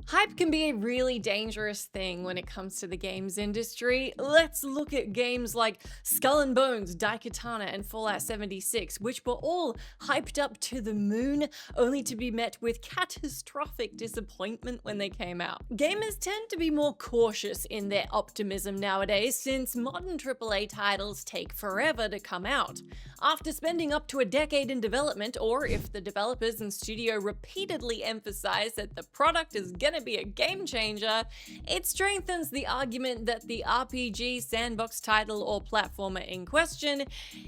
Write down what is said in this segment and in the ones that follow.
Hype can be a really dangerous thing when it comes to the games industry. Let's look at games like Skull and Bones, Daikatana, and Fallout 76, which were all hyped up to the moon, only to be met with catastrophic disappointment when they came out. Gamers tend to be more cautious in their optimism nowadays, since modern AAA titles take forever to come out. After spending up to a decade in development, or if the developers and studio repeatedly emphasize that the product is gonna be a game changer, it strengthens the argument that the RPG, sandbox title, or platformer in question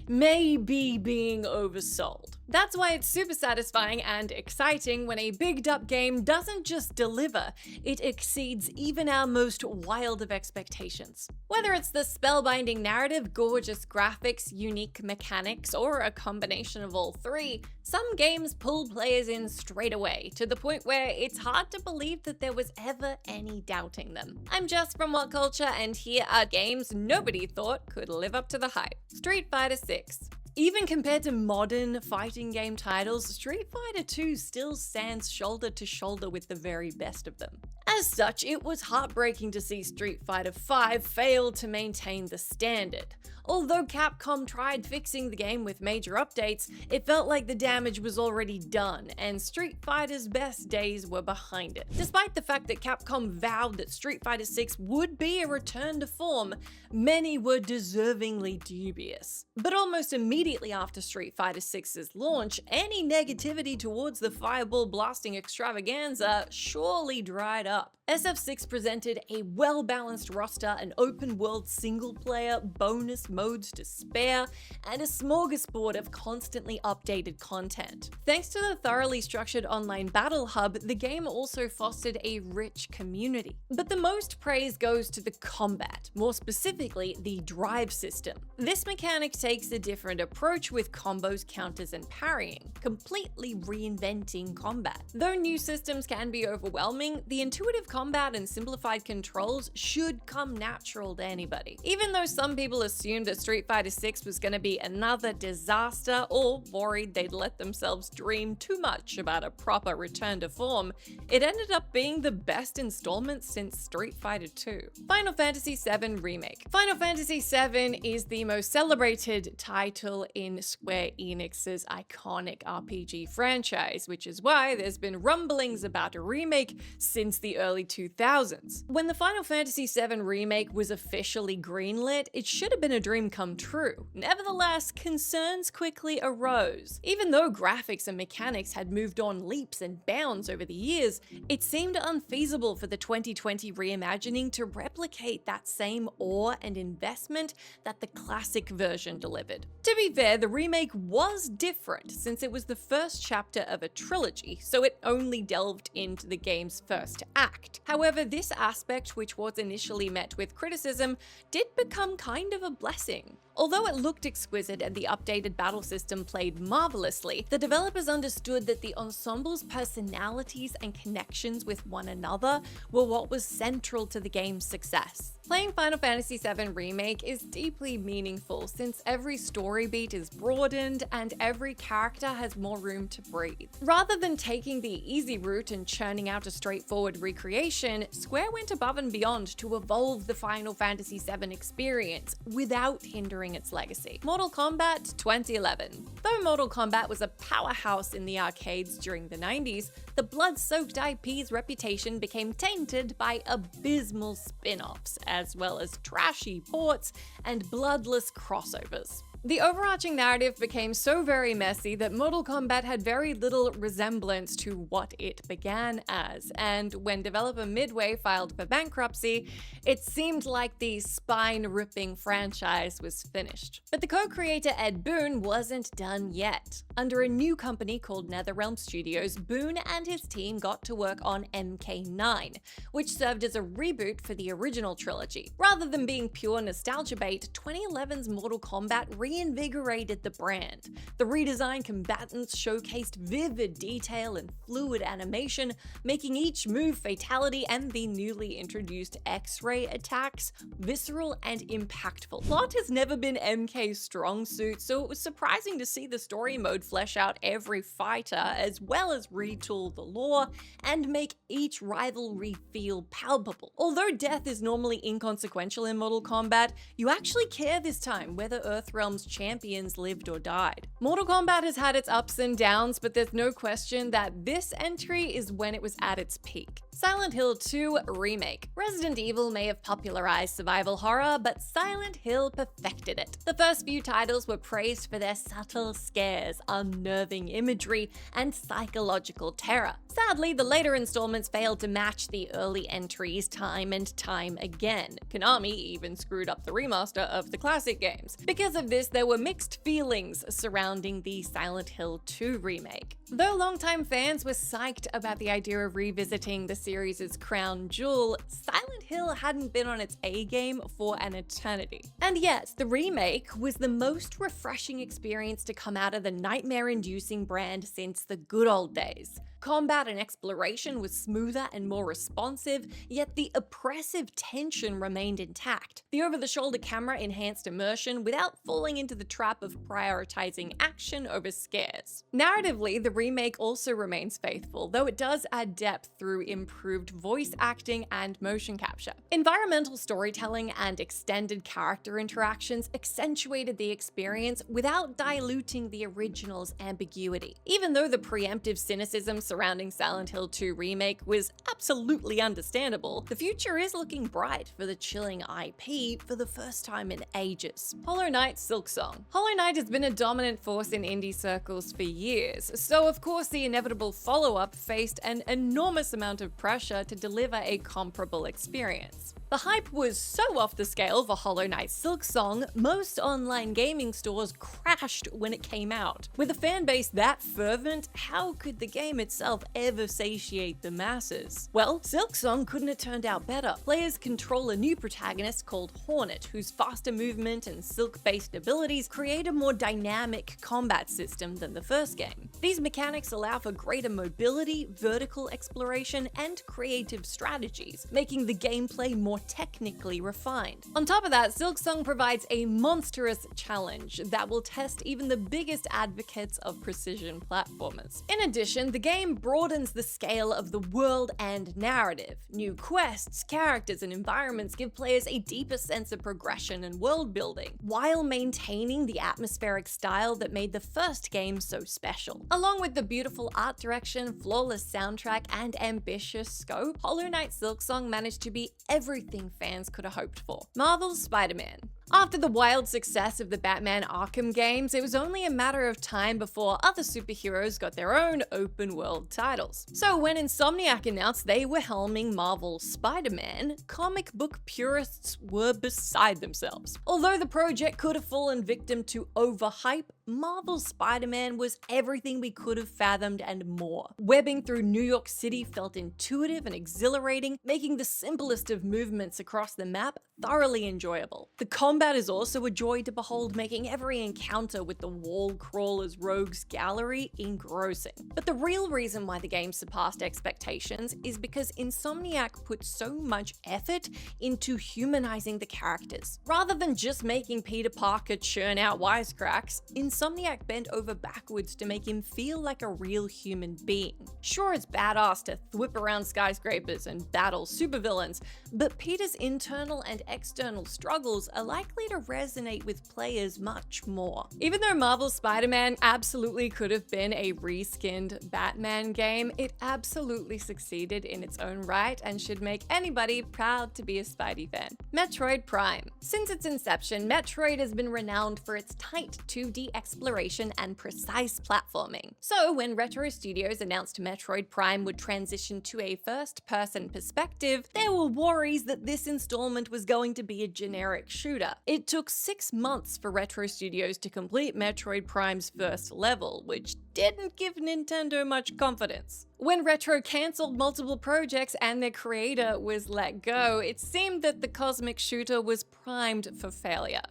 may be being oversold. That's why it's super satisfying and exciting when a bigged up game doesn't just deliver, it exceeds even our most wild of expectations. Whether it's the spellbinding narrative, gorgeous graphics, unique mechanics, or a combination of all three, some games pull players in straight away, to the point where it's hard to believe that there was ever any doubting them. I'm Jess from What Culture, and here are games nobody thought could live up to the hype. Street Fighter 6. Even compared to modern fighting game titles, Street Fighter 2 still stands shoulder to shoulder with the very best of them. As such, it was heartbreaking to see Street Fighter 5 fail to maintain the standard. Although Capcom tried fixing the game with major updates, it felt like the damage was already done, and Street Fighter's best days were behind it. Despite the fact that Capcom vowed that Street Fighter 6 would be a return to form, many were deservingly dubious. But almost immediately after Street Fighter 6's launch, any negativity towards the fireball blasting extravaganza surely dried up. SF6 presented a well-balanced roster, an open-world single-player, bonus modes to spare, and a smorgasbord of constantly updated content. Thanks to the thoroughly structured online battle hub, the game also fostered a rich community. But the most praise goes to the combat, more specifically the drive system. This mechanic takes a different approach with combos, counters, and parrying, completely reinventing combat. Though new systems can be overwhelming, the intuitive combat and simplified controls should come natural to anybody. Even though some people assumed that Street Fighter 6 was going to be another disaster, or worried they'd let themselves dream too much about a proper return to form, it ended up being the best installment since Street Fighter 2. Final Fantasy VII Remake. Final Fantasy VII is the most celebrated title in Square Enix's iconic RPG franchise, which is why there's been rumblings about a remake since the early 2000s. When the Final Fantasy VII Remake was officially greenlit, it should have been a dream come true. Nevertheless, concerns quickly arose. Even though graphics and mechanics had moved on leaps and bounds over the years, it seemed unfeasible for the 2020 reimagining to replicate that same awe and investment that the classic version delivered. To be fair, the remake was different since it was the first chapter of a trilogy, so it only delved into the game's first act. However, this aspect, which was initially met with criticism, did become kind of a blessing. Although it looked exquisite and the updated battle system played marvelously, the developers understood that the ensemble's personalities and connections with one another were what was central to the game's success. Playing Final Fantasy VII Remake is deeply meaningful since every story beat is broadened and every character has more room to breathe. Rather than taking the easy route and churning out a straightforward recreation, Square went above and beyond to evolve the Final Fantasy VII experience without hindering its legacy. Mortal Kombat 2011. Though Mortal Kombat was a powerhouse in the arcades during the 90s, the blood-soaked IP's reputation became tainted by abysmal spin-offs, as well as trashy ports and bloodless crossovers. The overarching narrative became so very messy that Mortal Kombat had very little resemblance to what it began as, and when developer Midway filed for bankruptcy, it seemed like the spine-ripping franchise was finished. But the co-creator Ed Boon wasn't done yet. Under a new company called NetherRealm Studios, Boon and his team got to work on MK9, which served as a reboot for the original trilogy. Rather than being pure nostalgia bait, 2011's Mortal Kombat reinvigorated the brand. The redesigned combatants showcased vivid detail and fluid animation, making each move fatality and the newly introduced X-ray attacks visceral and impactful. Plot has never been MK's strong suit, so it was surprising to see the story mode flesh out every fighter, as well as retool the lore and make each rivalry feel palpable. Although death is normally inconsequential in Mortal Kombat, you actually care this time whether Earthrealm's champions lived or died. Mortal Kombat has had its ups and downs, but there's no question that this entry is when it was at its peak. Silent Hill 2 Remake. Resident Evil may have popularized survival horror, but Silent Hill perfected it. The first few titles were praised for their subtle scares, unnerving imagery, and psychological terror. Sadly, the later installments failed to match the early entries time and time again. Konami even screwed up the remaster of the classic games. Because of this, there were mixed feelings surrounding the Silent Hill 2 remake. Though longtime fans were psyched about the idea of revisiting the series' crown jewel, Silent Hill hadn't been on its A-game for an eternity. And yet, the remake was the most refreshing experience to come out of the nightmare-inducing brand since the good old days. Combat and exploration was smoother and more responsive, yet the oppressive tension remained intact. The over-the-shoulder camera enhanced immersion without falling into the trap of prioritizing action over scares. Narratively, the remake also remains faithful, though it does add depth through improved voice acting and motion capture. Environmental storytelling and extended character interactions accentuated the experience without diluting the original's ambiguity. Even though the preemptive cynicism surrounding Silent Hill 2 Remake was absolutely understandable, the future is looking bright for the chilling IP for the first time in ages. Hollow Knight Silksong. Hollow Knight has been a dominant force in indie circles for years, so of course the inevitable follow-up faced an enormous amount of pressure to deliver a comparable experience. The hype was so off the scale for Hollow Knight Silksong, most online gaming stores crashed when it came out. With a fan base that fervent, how could the game itself ever satiate the masses? Well, Silksong couldn't have turned out better. Players control a new protagonist called Hornet, whose faster movement and silk-based abilities create a more dynamic combat system than the first game. These mechanics allow for greater mobility, vertical exploration, and creative strategies, making the gameplay more technically refined. On top of that, Silksong provides a monstrous challenge that will test even the biggest advocates of precision platformers. In addition, the game broadens the scale of the world and narrative. New quests, characters, and environments give players a deeper sense of progression and world building, while maintaining the atmospheric style that made the first game so special. Along with the beautiful art direction, flawless soundtrack, and ambitious scope, Hollow Knight Silksong managed to be everything fans could have hoped for. Marvel's Spider-Man. After the wild success of the Batman Arkham games, it was only a matter of time before other superheroes got their own open-world titles. So when Insomniac announced they were helming Marvel's Spider-Man, comic book purists were beside themselves. Although the project could have fallen victim to overhype, Marvel's Spider-Man was everything we could have fathomed and more. Webbing through New York City felt intuitive and exhilarating, making the simplest of movements across the map thoroughly enjoyable. The combat is also a joy to behold, making every encounter with the wall crawler's rogues gallery engrossing. But the real reason why the game surpassed expectations is because Insomniac put so much effort into humanizing the characters. Rather than just making Peter Parker churn out wisecracks, Insomniac bent over backwards to make him feel like a real human being. Sure, it's badass to thwip around skyscrapers and battle supervillains, but Peter's internal and external struggles are likely to resonate with players much more. Even though Marvel's Spider-Man absolutely could have been a reskinned Batman game, it absolutely succeeded in its own right and should make anybody proud to be a Spidey fan. Metroid Prime. Since its inception, Metroid has been renowned for its tight 2D exploration and precise platforming. So when Retro Studios announced Metroid Prime would transition to a first-person perspective, there were worries that this installment was going to be a generic shooter. It took 6 months for Retro Studios to complete Metroid Prime's first level, which didn't give Nintendo much confidence. When Retro cancelled multiple projects and their creator was let go, it seemed that the cosmic shooter was primed for failure.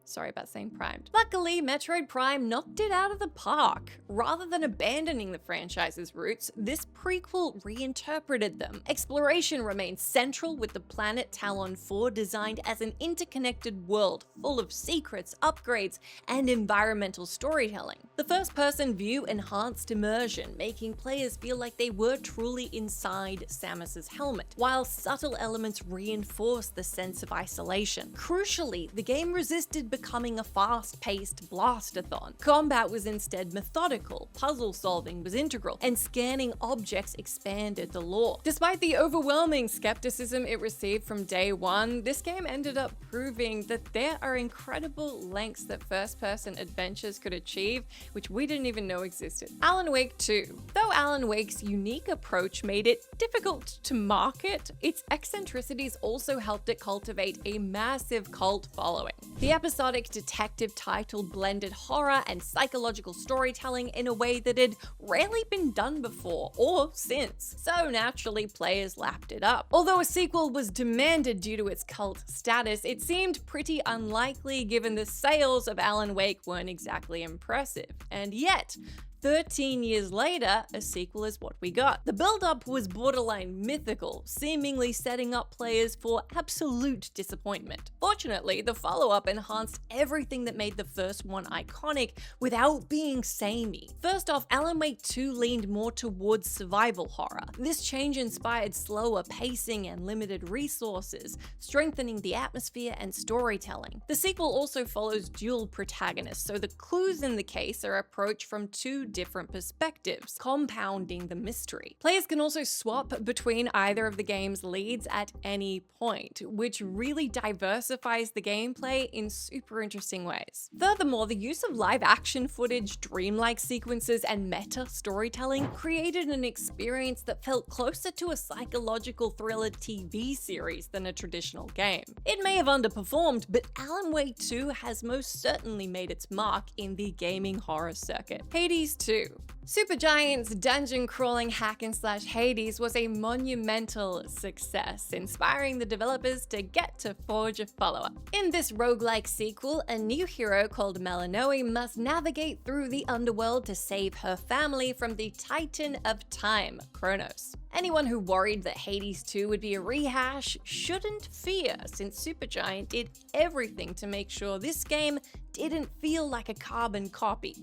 Sorry about saying primed. Luckily, Metroid Prime knocked it out of the park. Rather than abandoning the franchise's roots, this prequel reinterpreted them. Exploration remains central, with the planet Talon 4 designed as an interconnected world full of secrets, upgrades, and environmental storytelling. The first-person view enhanced immersion, making players feel like they were truly inside Samus's helmet, while subtle elements reinforced the sense of isolation. Crucially, the game resisted becoming a fast-paced blastathon. Combat was instead methodical, puzzle solving was integral, and scanning objects expanded the lore. Despite the overwhelming skepticism it received from day one, this game ended up proving that there are incredible lengths that first-person adventures could achieve, which we didn't even know existed. Alan Wake 2. Though Alan Wake's unique approach made it difficult to market, its eccentricities also helped it cultivate a massive cult following. The episodic detective title blended horror and psychological storytelling in a way that had rarely been done before or since, so naturally players lapped it up. Although a sequel was demanded due to its cult status, it seemed pretty unlikely given the sales of Alan Wake weren't exactly impressive. And yet, 13 years later, a sequel is what we got. The build-up was borderline mythical, seemingly setting up players for absolute disappointment. Fortunately, the follow-up enhanced everything that made the first one iconic without being samey. First off, Alan Wake 2 leaned more towards survival horror. This change inspired slower pacing and limited resources, strengthening the atmosphere and storytelling. The sequel also follows dual protagonists, so the clues in the case are approached from two different perspectives, compounding the mystery. Players can also swap between either of the game's leads at any point, which really diversifies the gameplay in super interesting ways. Furthermore, the use of live action footage, dreamlike sequences, and meta storytelling created an experience that felt closer to a psychological thriller TV series than a traditional game. It may have underperformed, but Alan Wake 2 has most certainly made its mark in the gaming horror circuit. Hades 2. Supergiant's dungeon-crawling hack-and-slash Hades was a monumental success, inspiring the developers to get to forge a follow-up. In this roguelike sequel, a new hero called Melanoe must navigate through the underworld to save her family from the Titan of Time, Kronos. Anyone who worried that Hades 2 would be a rehash shouldn't fear, since Supergiant did everything to make sure this game didn't feel like a carbon copy.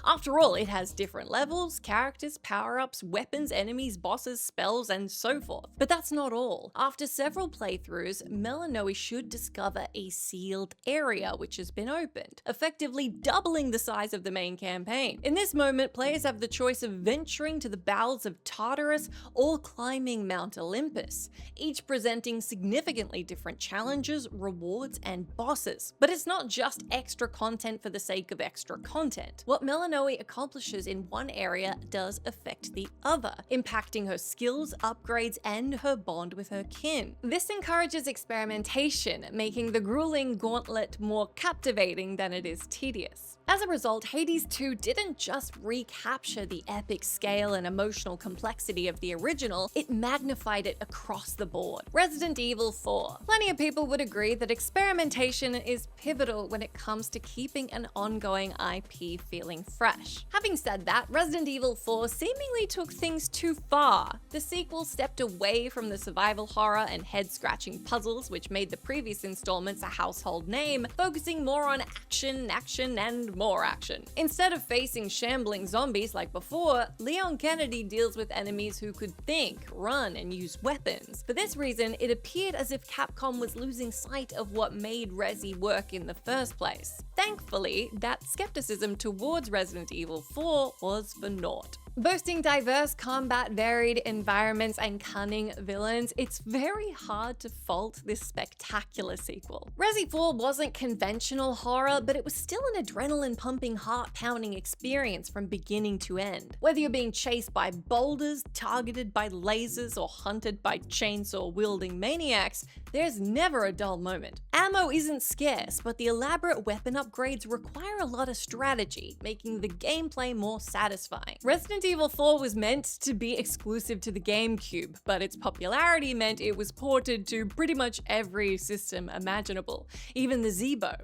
After all, it has different levels, characters, power-ups, weapons, enemies, bosses, spells, and so forth. But that's not all. After several playthroughs, Melanoe should discover a sealed area which has been opened, effectively doubling the size of the main campaign. In this moment, players have the choice of venturing to the bowels of Tartarus or climbing Mount Olympus, each presenting significantly different challenges, rewards, and bosses. But it's not just extra content for the sake of extra content. What Melanoe accomplishes in one area does affect the other, impacting her skills, upgrades, and her bond with her kin. This encourages experimentation, making the grueling gauntlet more captivating than it is tedious. As a result, Hades 2 didn't just recapture the epic scale and emotional complexity of the original, it magnified it across the board. Resident Evil 4. Plenty of people would agree that experimentation is pivotal when it comes to keeping an ongoing IP feeling fresh. Having said that, Resident Evil 4 seemingly took things too far. The sequel stepped away from the survival horror and head-scratching puzzles which made the previous installments a household name, focusing more on action, and more action. Instead of facing shambling zombies like before, Leon Kennedy deals with enemies who could think, run, and use weapons. For this reason, it appeared as if Capcom was losing sight of what made Resi work in the first place. Thankfully, that skepticism towards Resident Evil 4 was for naught. Boasting diverse combat, varied environments, and cunning villains, it's very hard to fault this spectacular sequel. Resi 4 wasn't conventional horror, but it was still an adrenaline-pumping, heart-pounding experience from beginning to end. Whether you're being chased by boulders, targeted by lasers, or hunted by chainsaw-wielding maniacs, there's never a dull moment. Ammo isn't scarce, but the elaborate weapon upgrades require a lot of strategy, making the gameplay more satisfying. Resident Evil 4 was meant to be exclusive to the GameCube, but its popularity meant it was ported to pretty much every system imaginable, even the Zeebo.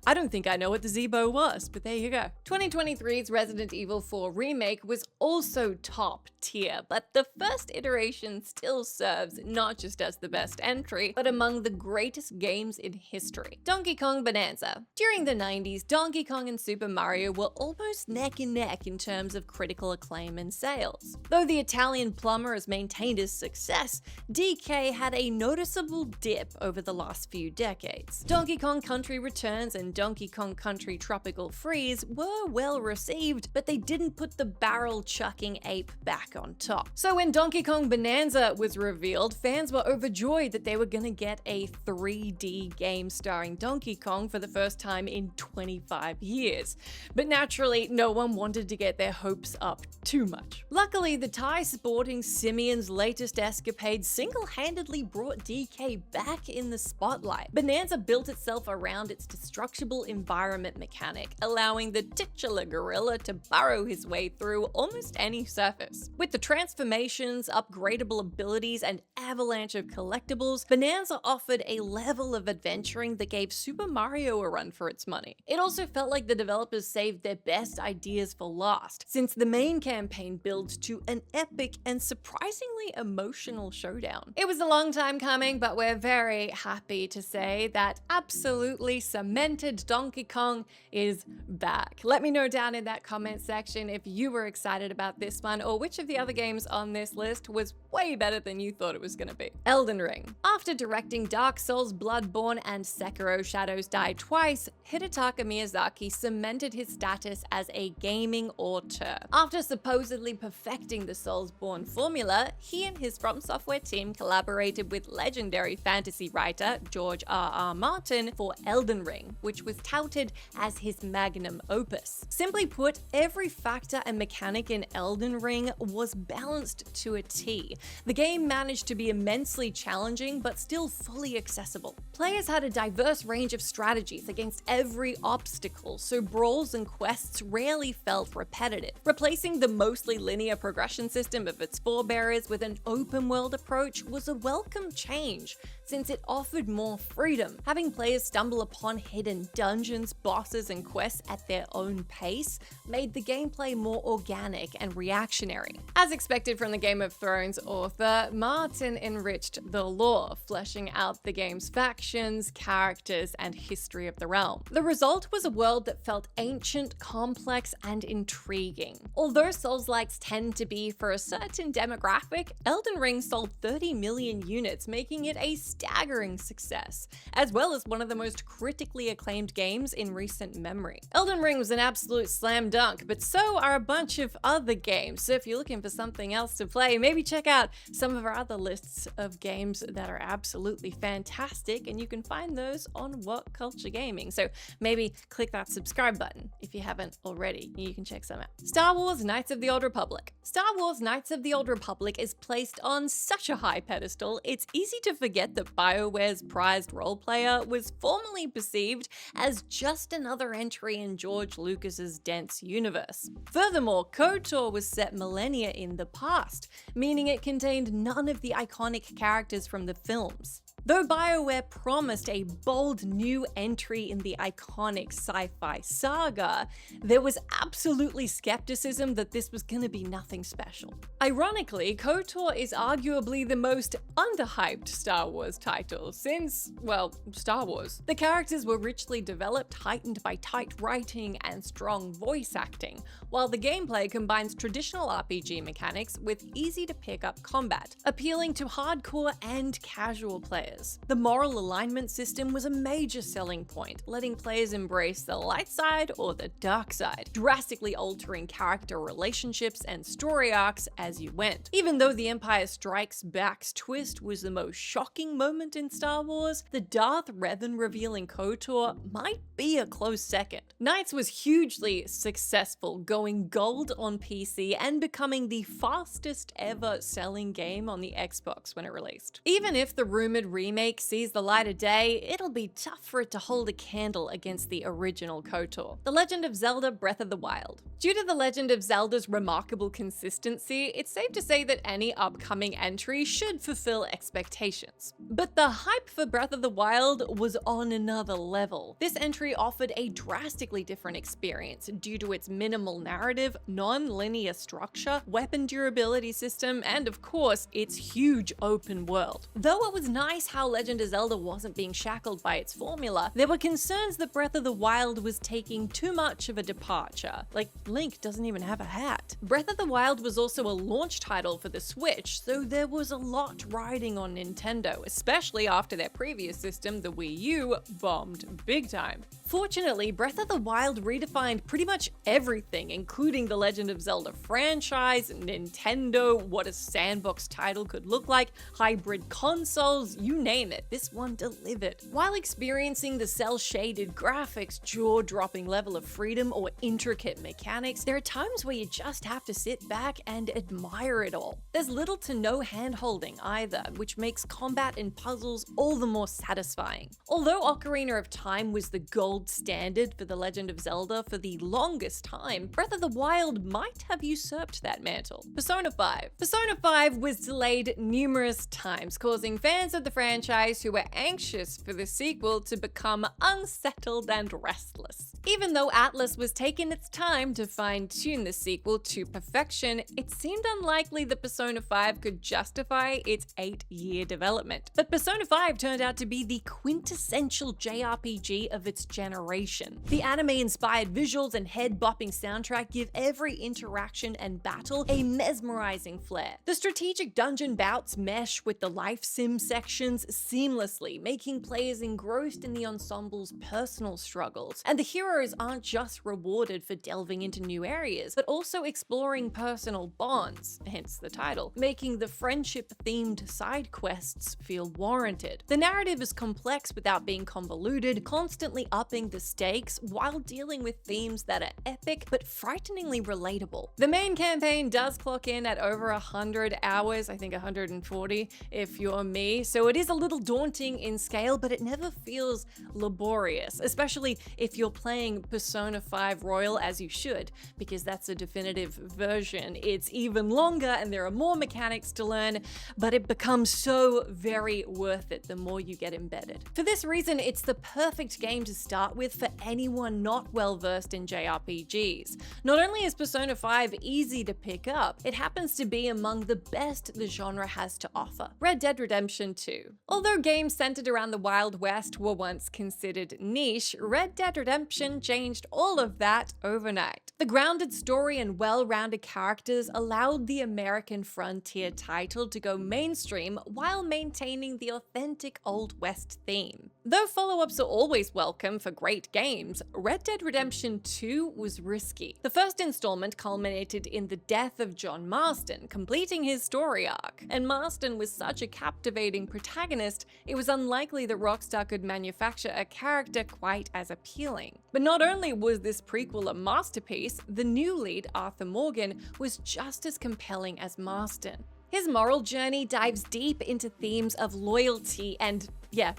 I don't think I know what the Zeebo was, but there you go. 2023's Resident Evil 4 Remake was also top tier, but the first iteration still serves not just as the best entry, but among the greatest games in history. Donkey Kong Bonanza. During the 90s, Donkey Kong and Super Mario were almost neck and neck in terms of critical acclaim and sales. Though the Italian plumber has maintained his success, DK had a noticeable dip over the last few decades. Donkey Kong Country Returns and Donkey Kong Country Tropical Freeze were well received, but they didn't put the barrel-chucking ape back on top. So when Donkey Kong Bonanza was revealed, fans were overjoyed that they were gonna get a 3D game starring Donkey Kong for the first time in 25 years. But naturally, no one wanted to get their hopes up too much. Luckily, the tie sporting Simeon's latest escapade single-handedly brought DK back in the spotlight. Bonanza built itself around its destructible environment mechanic, allowing the titular gorilla to burrow his way through almost any surface. With the transformations, upgradable abilities, and avalanche of collectibles, Bonanza offered a level of adventuring that gave Super Mario a run for its money. It also felt like the developers saved their best ideas for last, since the main campaign builds to an epic and surprisingly emotional showdown. It was a long time coming, but we're very happy to say that absolutely cemented Donkey Kong is back. Let me know down in that comment section if you were excited about this one, or which of the other games on this list was way better than you thought it was gonna be. Elden Ring. After directing Dark Souls, Bloodborne, and Sekiro Shadows Die Twice, Hidetaka Miyazaki cemented his status as a gaming auteur. After supposedly perfecting the Soulsborne formula, he and his From Software team collaborated with legendary fantasy writer George R.R. Martin for Elden Ring, which was touted as his magnum opus. Simply put, every factor and mechanic in Elden Ring was balanced to a T. The game managed to be immensely challenging, but still fully accessible. Players had a diverse range of strategies against every obstacle, so brawls and quests rarely felt repetitive. Replacing the mostly linear progression system of its forebearers with an open-world approach was a welcome change, since it offered more freedom. Having players stumble upon hidden dungeons, bosses, and quests at their own pace made the gameplay more organic and reactionary. As expected from the Game of Thrones author, Martin enriched the lore, fleshing out the game's factions, characters, and history of the realm. The result was a world that felt ancient, complex, and intriguing. Although Souls-likes tend to be for a certain demographic, Elden Ring sold 30 million units, making it a staggering success, as well as one of the most critically acclaimed games in recent memory. Elden Ring was an absolute slam dunk, but so are a bunch of other games, so if you're looking for something else to play, maybe check out some of our other lists of games that are absolutely fantastic, and you can find those on What Culture Gaming, so maybe click that subscribe button if you haven't already. You can check some out. Star Wars Knights of the Old Republic. Star Wars Knights of the Old Republic is placed on such a high pedestal, it's easy to forget that BioWare's prized role player was formerly perceived as just another entry in George Lucas's dense universe. Furthermore, KOTOR was set millennia in the past, meaning it contained none of the iconic characters from the films. Though BioWare promised a bold new entry in the iconic sci-fi saga, there was absolutely skepticism that this was gonna be nothing special. Ironically, KOTOR is arguably the most underhyped Star Wars title since, well, Star Wars. The characters were richly developed, heightened by tight writing and strong voice acting, while the gameplay combines traditional RPG mechanics with easy-to-pick-up combat, appealing to hardcore and casual players. The moral alignment system was a major selling point, letting players embrace the light side or the dark side, drastically altering character relationships and story arcs as you went. Even though the Empire Strikes Back's twist was the most shocking moment in Star Wars, the Darth Revan reveal in KOTOR might be a close second. Knights was hugely successful, going gold on PC and becoming the fastest ever selling game on the Xbox when it released. Even if the rumored remake sees the light of day, it'll be tough for it to hold a candle against the original KOTOR. The Legend of Zelda: Breath of the Wild. Due to The Legend of Zelda's remarkable consistency, it's safe to say that any upcoming entry should fulfill expectations. But the hype for Breath of the Wild was on another level. This entry offered a drastically different experience due to its minimal narrative, non-linear structure, weapon durability system, and of course, its huge open world. Though it was nice how Legend of Zelda wasn't being shackled by its formula, there were concerns that Breath of the Wild was taking too much of a departure. Like, Link doesn't even have a hat. Breath of the Wild was also a launch title for the Switch, so there was a lot riding on Nintendo, especially after their previous system, the Wii U, bombed big time. Fortunately, Breath of the Wild redefined pretty much everything, including the Legend of Zelda franchise, Nintendo, what a sandbox title could look like, hybrid consoles, you name it, this one delivered. While experiencing the cel-shaded graphics, jaw-dropping level of freedom, or intricate mechanics, there are times where you just have to sit back and admire it all. There's little to no hand-holding either, which makes combat and puzzles all the more satisfying. Although Ocarina of Time was the gold standard for The Legend of Zelda for the longest time, Breath of the Wild might have usurped that mantle. Persona 5. Persona 5 was delayed numerous times, causing fans of the franchise who were anxious for the sequel to become unsettled and restless. Even though Atlus was taking its time to fine-tune the sequel to perfection, it seemed unlikely that Persona 5 could justify its 8-year development. But Persona 5 turned out to be the quintessential JRPG of its generation. The anime-inspired visuals and head-bopping soundtrack give every interaction and battle a mesmerizing flair. The strategic dungeon bouts mesh with the life sim sections seamlessly, making players engrossed in the ensemble's personal struggles. And the heroes aren't just rewarded for delving into new areas, but also exploring personal bonds, hence the title, making the friendship-themed side quests feel warranted. The narrative is complex without being convoluted, constantly upping the stakes while dealing with themes that are epic but frighteningly relatable. The main campaign does clock in at over 100 hours, I think 140 if you're me, so it is a little daunting in scale, but it never feels laborious, especially if you're playing Persona 5 Royal, as you should, because that's a definitive version. It's even longer and there are more mechanics to learn, but it becomes so very worth it the more you get embedded. For this reason, it's the perfect game to start with for anyone not well versed in JRPGs. Not only is Persona 5 easy to pick up, it happens to be among the best the genre has to offer. Red Dead Redemption 2. Although games centered around the Wild West were once considered niche, Red Dead Redemption changed all of that overnight. The grounded story and well-rounded characters allowed the American frontier title to go mainstream while maintaining the authentic Old West theme. Though follow-ups are always welcome for great games, Red Dead Redemption 2 was risky. The first installment culminated in the death of John Marston, completing his story arc. And Marston was such a captivating protagonist, it was unlikely that Rockstar could manufacture a character quite as appealing. But not only was this prequel a masterpiece, the new lead, Arthur Morgan, was just as compelling as Marston. His moral journey dives deep into themes of loyalty and,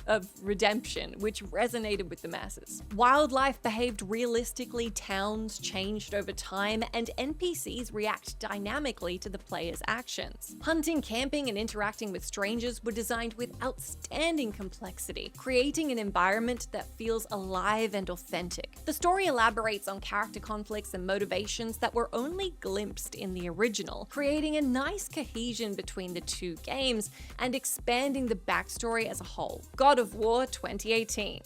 of redemption, which resonated with the masses. Wildlife behaved realistically, towns changed over time, and NPCs react dynamically to the player's actions. Hunting, camping, and interacting with strangers were designed with outstanding complexity, creating an environment that feels alive and authentic. The story elaborates on character conflicts and motivations that were only glimpsed in the original, creating a nice cohesion between the two games and expanding the backstory as a whole. God of War 2018.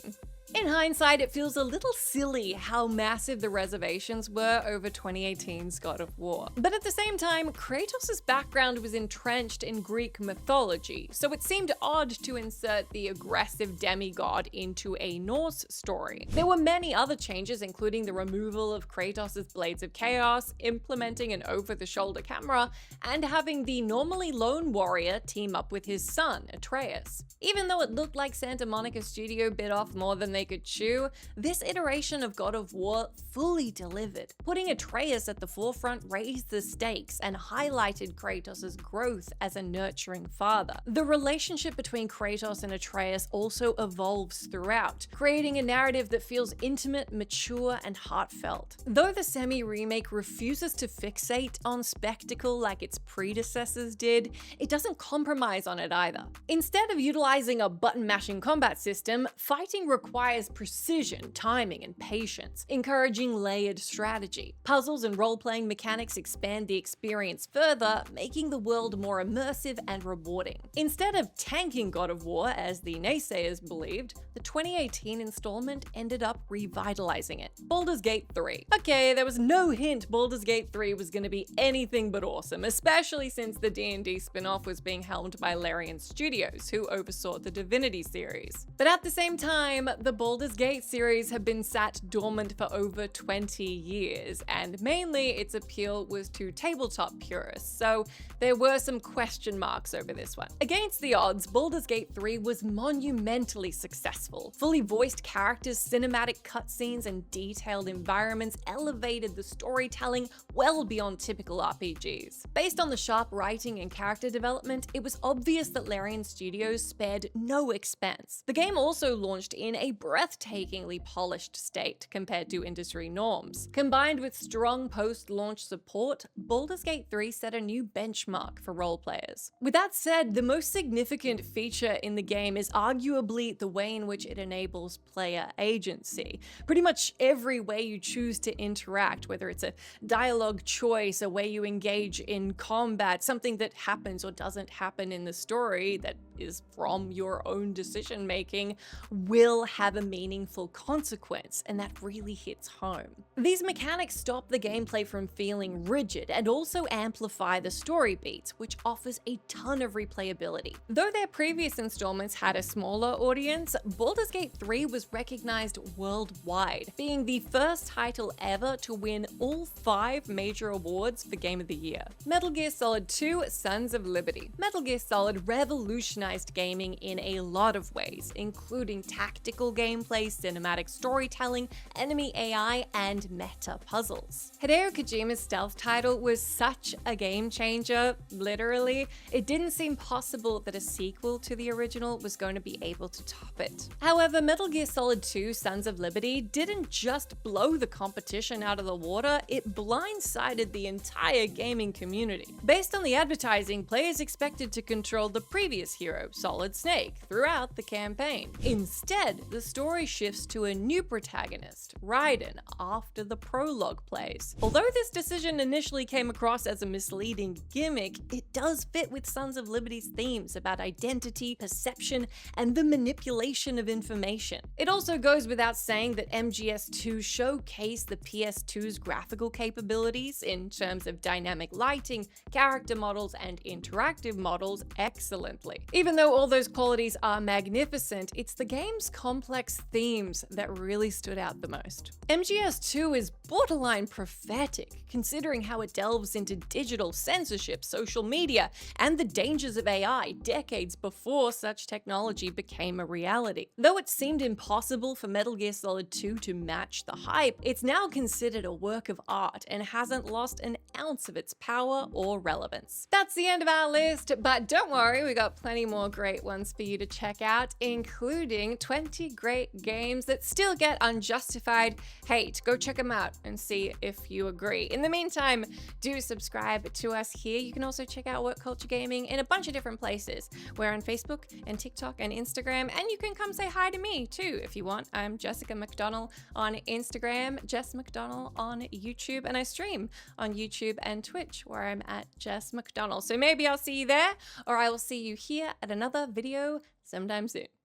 In hindsight, it feels a little silly how massive the reservations were over 2018's God of War. But at the same time, Kratos' background was entrenched in Greek mythology, so it seemed odd to insert the aggressive demigod into a Norse story. There were many other changes, including the removal of Kratos' Blades of Chaos, implementing an over-the-shoulder camera, and having the normally lone warrior team up with his son, Atreus. Even though it looked like Santa Monica Studio bit off more than they Peacemaker 2, this iteration of God of War fully delivered. Putting Atreus at the forefront raised the stakes and highlighted Kratos' growth as a nurturing father. The relationship between Kratos and Atreus also evolves throughout, creating a narrative that feels intimate, mature, and heartfelt. Though the semi-remake refuses to fixate on spectacle like its predecessors did, it doesn't compromise on it either. Instead of utilizing a button-mashing combat system, fighting requires precision, timing, and patience, encouraging layered strategy. Puzzles and role-playing mechanics expand the experience further, making the world more immersive and rewarding. Instead of tanking God of War, as the naysayers believed, the 2018 installment ended up revitalizing it. Baldur's Gate 3. Okay, there was no hint Baldur's Gate 3 was going to be anything but awesome, especially since the D&D spin-off was being helmed by Larian Studios, who oversaw the Divinity series. But at the same time, the Baldur's Gate series had been sat dormant for over 20 years, and mainly its appeal was to tabletop purists, so there were some question marks over this one. Against the odds, Baldur's Gate 3 was monumentally successful. Fully voiced characters, cinematic cutscenes, and detailed environments elevated the storytelling well beyond typical RPGs. Based on the sharp writing and character development, it was obvious that Larian Studios spared no expense. The game also launched in a breathtakingly polished state compared to industry norms. Combined with strong post-launch support, Baldur's Gate 3 set a new benchmark for role players. With that said, the most significant feature in the game is arguably the way in which it enables player agency. Pretty much every way you choose to interact, whether it's a dialogue choice, a way you engage in combat, something that happens or doesn't happen in the story that is from your own decision making, will have a meaningful consequence, and that really hits home. These mechanics stop the gameplay from feeling rigid and also amplify the story beats, which offers a ton of replayability. Though their previous installments had a smaller audience, Baldur's Gate 3 was recognized worldwide, being the first title ever to win all 5 major awards for Game of the Year. Metal Gear Solid 2: Sons of Liberty. Metal Gear Solid revolutionized gaming in a lot of ways, including tactical gameplay, cinematic storytelling, enemy AI, and meta puzzles. Hideo Kojima's stealth title was such a game changer, literally. It didn't seem possible that a sequel to the original was going to be able to top it. However, Metal Gear Solid 2: Sons of Liberty didn't just blow the competition out of the water, it blindsided the entire gaming community. Based on the advertising, players expected to control the previous hero, Solid Snake, throughout the campaign. Instead, the story shifts to a new protagonist, Raiden, after the prologue plays. Although this decision initially came across as a misleading gimmick, it does fit with Sons of Liberty's themes about identity, perception, and the manipulation of information. It also goes without saying that MGS2 showcased the PS2's graphical capabilities in terms of dynamic lighting, character models, and interactive models excellently. Even though all those qualities are magnificent, it's the game's complex themes that really stood out the most. MGS2 is borderline prophetic, considering how it delves into digital censorship, social media, and the dangers of AI decades before such technology became a reality. Though it seemed impossible for Metal Gear Solid 2 to match the hype, it's now considered a work of art and hasn't lost an ounce of its power or relevance. That's the end of our list, but don't worry, we got plenty more great ones for you to check out, including 20 great games that still get unjustified hate. Go check them out and see if you agree. In the meantime, do subscribe to us here. You can also check out Work Culture Gaming in a bunch of different places. We're on Facebook and TikTok and Instagram, and you can come say hi to me too if you want. I'm Jessica McDonnell on Instagram, Jess McDonnell on YouTube, and I stream on YouTube and Twitch where I'm at Jess McDonnell. So maybe I'll see you there, or I will see you here at another video sometime soon.